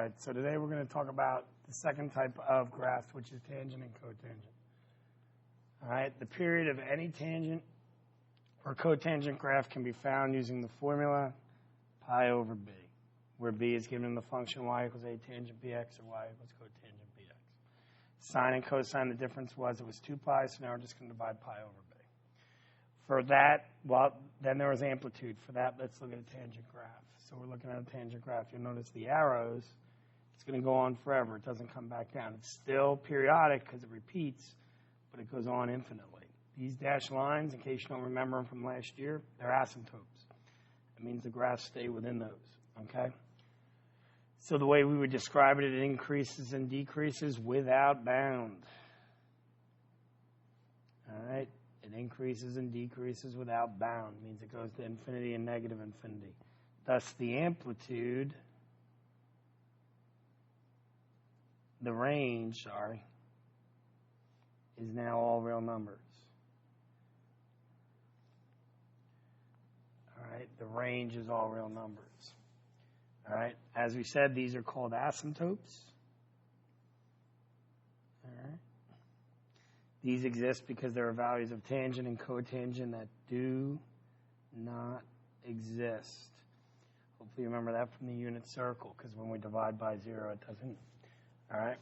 right, so today we're going to talk about the second type of graph, which is tangent and cotangent. All right, the period of any tangent or cotangent graph can be found using the formula pi over b, where b is given in the function y equals a tangent bx or y equals cotangent bx. Sine and cosine, the difference was it was 2 pi, so now we're just going to divide pi over b. For that, well, then there was amplitude. For that, let's look at a tangent graph. So we're looking at a tangent graph. You'll notice the arrows, it's going to go on forever. It doesn't come back down. It's still periodic because it repeats, but it goes on infinitely. These dashed lines, in case you don't remember them from last year, they're asymptotes. It means the graphs stay within those, okay? So the way we would describe it, it increases and decreases without bound. All right? It increases and decreases without bound. It means it goes to infinity and negative infinity. Thus, the amplitude, the range, is now all real numbers. All right? The range is all real numbers. All right? As we said, these are called asymptotes. All right? These exist because there are values of tangent and cotangent that do not exist. Hopefully you remember that from the unit circle, because when we divide by 0, it doesn't. All right?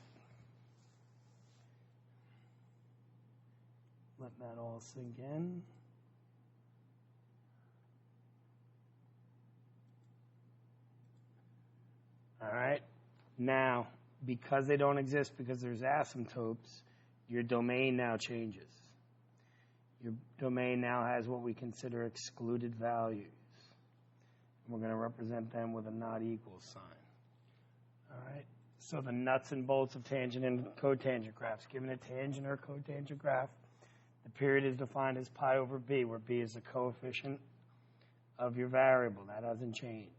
Let that all sink in. All right? Now, because they don't exist, because there's asymptotes, your domain now changes. Your domain now has what we consider excluded values. We're going to represent them with a not equal sign. All right? So the nuts and bolts of tangent and cotangent graphs. Given a tangent or cotangent graph, the period is defined as pi over b, where b is the coefficient of your variable. That hasn't changed.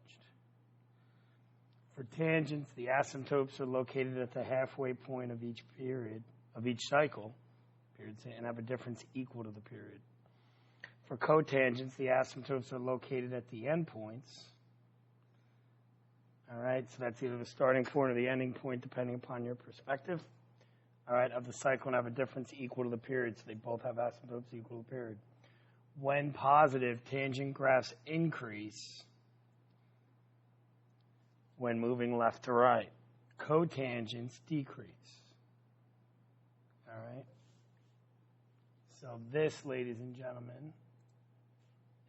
For tangents, the asymptotes are located at the halfway point of each period, of each cycle, and have a difference equal to the period. For cotangents, the asymptotes are located at the endpoints. All right, so that's either the starting point or the ending point, depending upon your perspective. All right, of the cycle and have a difference equal to the period, so they both have asymptotes equal to the period. When positive, tangent graphs increase when moving left to right. Cotangents decrease. All right? So this, ladies and gentlemen,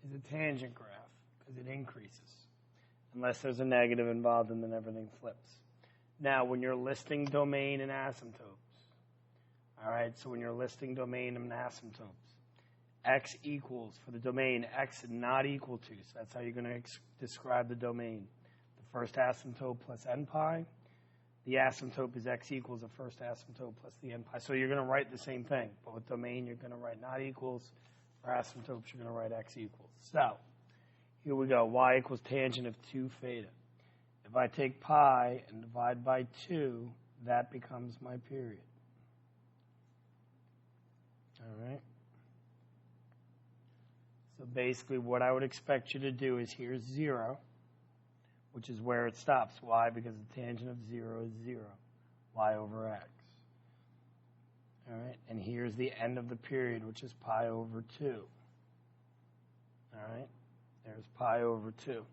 is a tangent graph because it increases. Unless there's a negative involved, and then everything flips. Now, when you're listing domain and asymptotes, all right, so when you're listing domain and asymptotes, x equals, for the domain, x not equal to, so that's how you're going to describe the domain. The first asymptote plus n pi. The asymptote is x equals the first asymptote plus the n pi. So you're going to write the same thing, but with domain, you're going to write not equals. For asymptotes, you're going to write x equals. So here we go. Y equals tangent of 2 theta. If I take pi and divide by 2, that becomes my period. All right? So basically what I would expect you to do is here's 0, which is where it stops. Why? Because the tangent of 0 is 0. Y over x. All right? And here's the end of the period, which is pi over 2. All right? There's pi over 2. All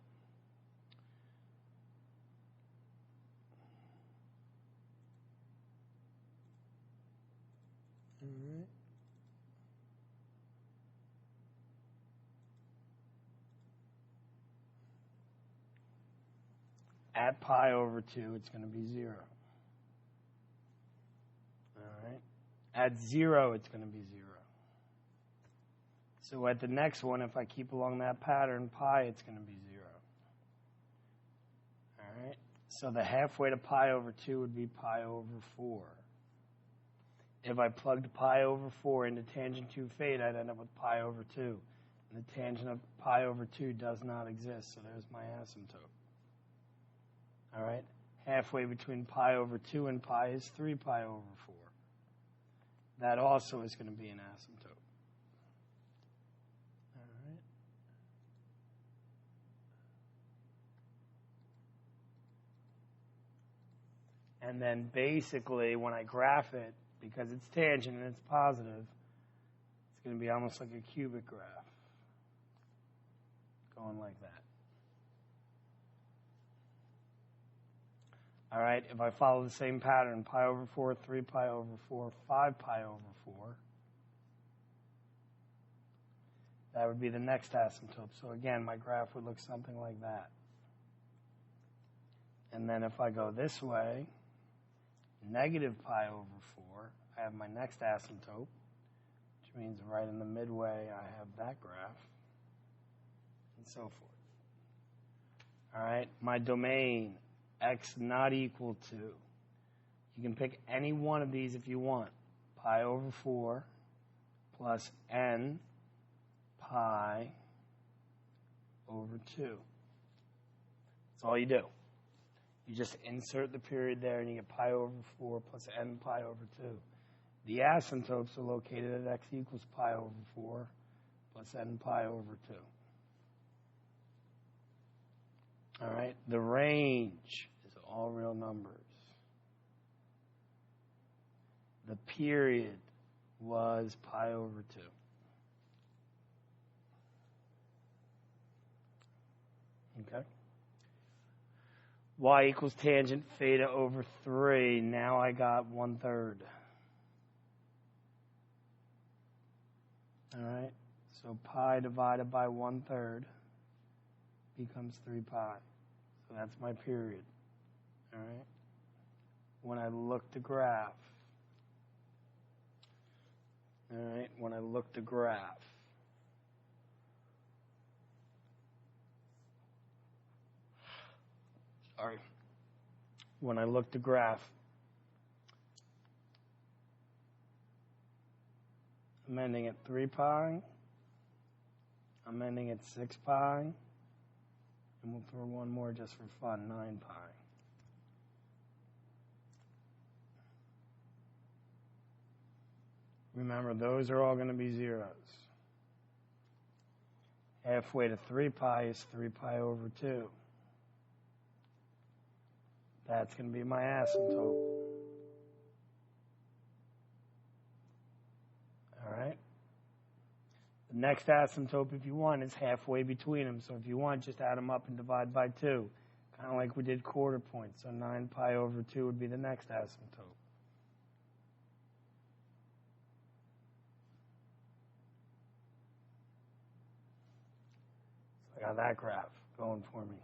right. At pi over 2, it's going to be 0. All right? At 0, it's going to be 0. So at the next one, if I keep along that pattern, pi, it's going to be 0. All right? So the halfway to pi over 2 would be pi over 4. If I plugged pi over 4 into tangent 2 theta, I'd end up with pi over 2. And the tangent of pi over 2 does not exist, so there's my asymptote. All right? Halfway between pi over 2 and pi is 3 pi over 4. That also is going to be an asymptote. All right? And then basically, when I graph it, because it's tangent and it's positive, it's going to be almost like a cubic graph. Going like that. All right, if I follow the same pattern, pi over 4, 3 pi over 4, 5 pi over 4, that would be the next asymptote. So again, my graph would look something like that. And then if I go this way, negative pi over 4, I have my next asymptote, which means right in the midway I have that graph, and so forth. All right, my domain, x not equal to, you can pick any one of these if you want, pi over 4 plus n pi over 2. That's all you do. You just insert the period there and you get pi over 4 plus n pi over 2. The asymptotes are located at x equals pi over 4 plus n pi over 2. All right, the range is all real numbers. The period was pi over 2. Okay. Y equals tangent theta over 3. Now I got 1/3. All right. So pi divided by 1/3 becomes 3 pi. So that's my period. All right. When I look the graph. All right. When I look the graph. Sorry. When I look the graph, I'm ending at 3 pi. I'm ending at 6 pi. And we'll throw one more just for fun, 9 pi. Remember, those are all going to be zeros. Halfway to 3 pi is 3 pi over 2. That's going to be my asymptote. All right? The next asymptote, if you want, is halfway between them. So if you want, just add them up and divide by 2. Kind of like we did quarter points. So 9 pi over 2 would be the next asymptote. So I got that graph going for me.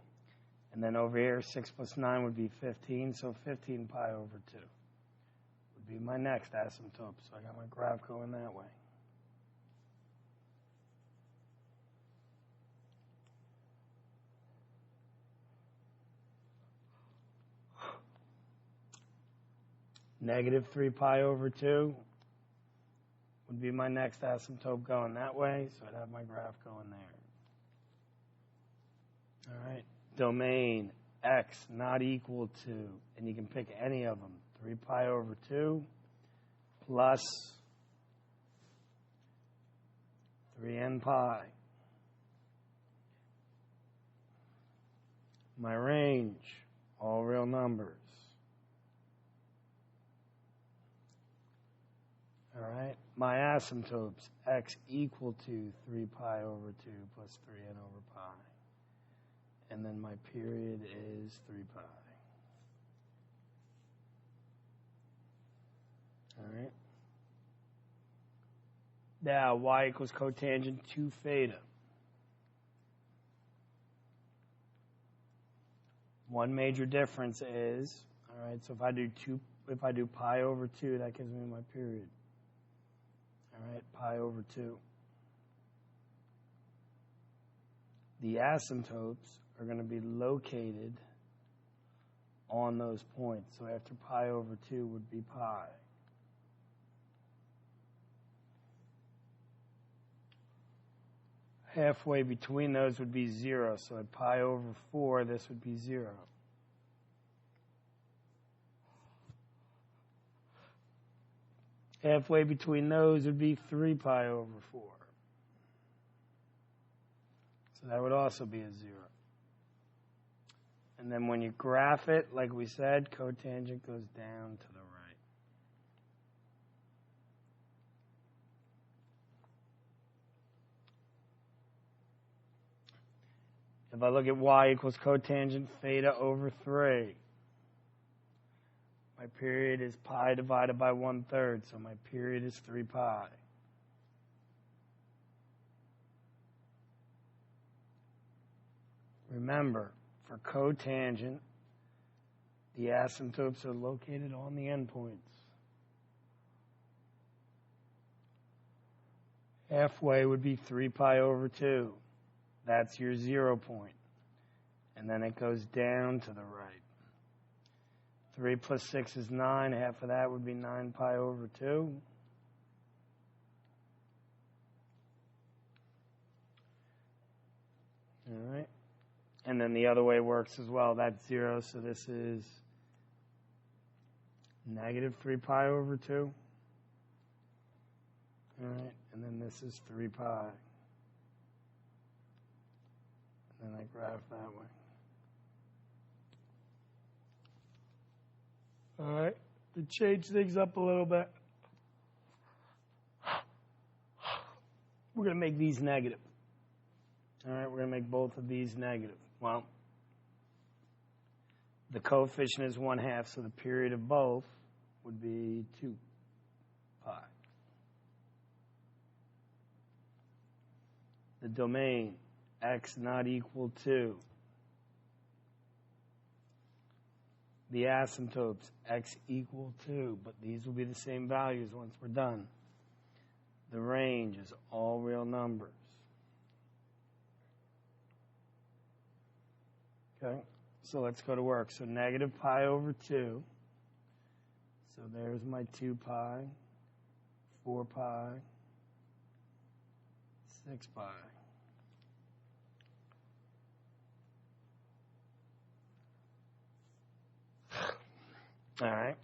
And then over here, 6 plus 9 would be 15, so 15 pi over 2 would be my next asymptote. So I got my graph going that way. Negative 3 pi over 2 would be my next asymptote going that way, so I'd have my graph going there. All right. Domain x not equal to, and you can pick any of them, 3 pi over 2 plus 3n pi. My range, all real numbers. All right. My asymptotes, x equal to 3 pi over 2 plus 3n over pi. And then my period is 3 pi. All right. Now, y equals cotangent 2 theta. One major difference is, all right, so if I do pi over 2, that gives me my period. All right, pi over 2. The asymptotes are going to be located on those points. So after pi over 2 would be pi. Halfway between those would be 0. So at pi over 4, this would be 0. Halfway between those would be 3 pi over 4. So that would also be a 0. And then when you graph it, like we said, cotangent goes down to the right. If I look at y equals cotangent theta over 3, my period is pi divided by 1/3, so my period is 3 pi. Remember, for cotangent, the asymptotes are located on the endpoints. Halfway would be 3 pi over 2. That's your 0 point. And then it goes down to the right. 3 plus 6 is 9. Half of that would be 9 pi over 2. All right. And then the other way works as well. That's 0, so this is negative 3 pi over 2. All right. And then this is 3 pi. And then I graph that way. All right, to change things up a little bit, we're going to make these negative. All right, we're going to make both of these negative. Well, the coefficient is 1/2, so the period of both would be 2 pi. The domain, x not equal to. The asymptotes, x equal to, but these will be the same values once we're done. The range is all real numbers. Okay, so let's go to work. So negative pi over 2. So there's my 2 pi, 4 pi, 6 pi. All right.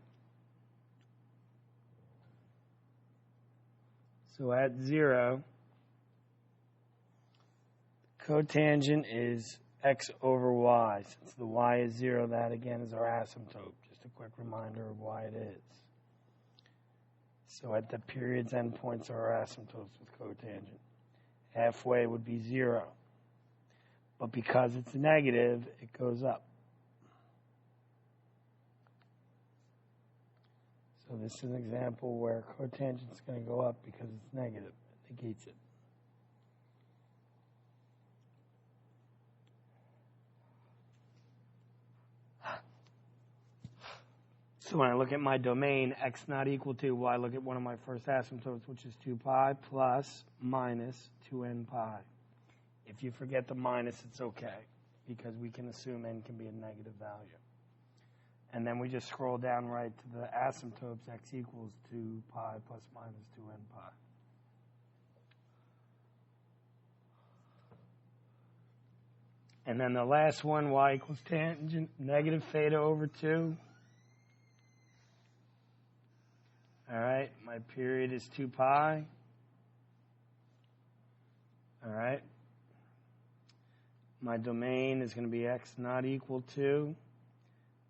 So at 0, cotangent is x over y. Since the y is 0, that again is our asymptote. Just a quick reminder of why it is. So at the period's endpoints are our asymptotes with cotangent. Halfway would be 0. But because it's negative, it goes up. So this is an example where cotangent is going to go up because it's negative. It negates it. So when I look at my domain, x not equal to, well, I look at one of my first asymptotes, which is 2 pi plus minus 2n pi. If you forget the minus, it's okay, because we can assume n can be a negative value. And then we just scroll down right to the asymptotes, x equals 2 pi plus minus 2n pi. And then the last one, y equals tangent, negative theta over 2. All right, my period is 2 pi. All right. My domain is going to be x not equal to.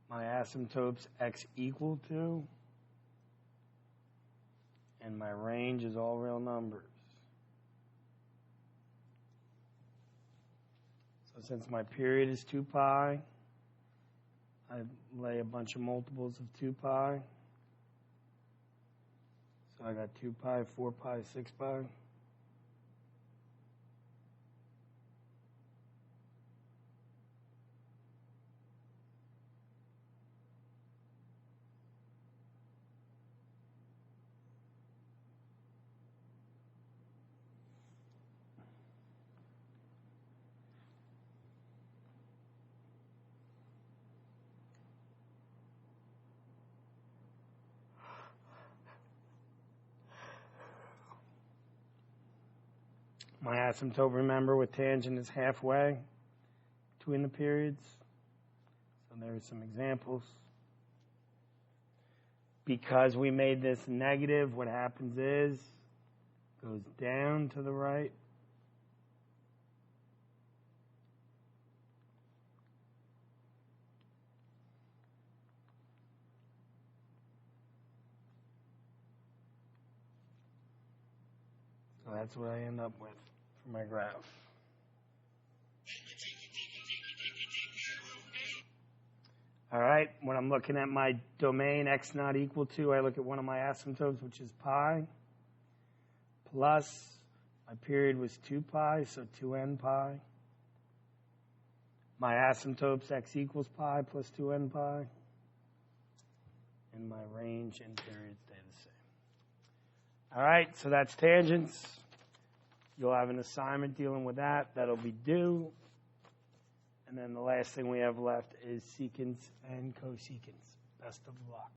My asymptotes, x equal to. And my range is all real numbers. So since my period is 2 pi, I lay a bunch of multiples of 2 pi. So I got 2 pi, 4 pi, 6 pi. My asymptote, remember, with tangent is halfway between the periods. So there's some examples. Because we made this negative, what happens is it goes down to the right. So that's what I end up with for my graph. All right, when I'm looking at my domain x not equal to, I look at one of my asymptotes, which is pi, plus my period was 2 pi, so 2n pi. My asymptotes x equals pi plus 2n pi. And my range and period stay the same. All right, so that's tangents. You'll have an assignment dealing with that. That'll be due. And then the last thing we have left is secants and cosecants. Best of luck.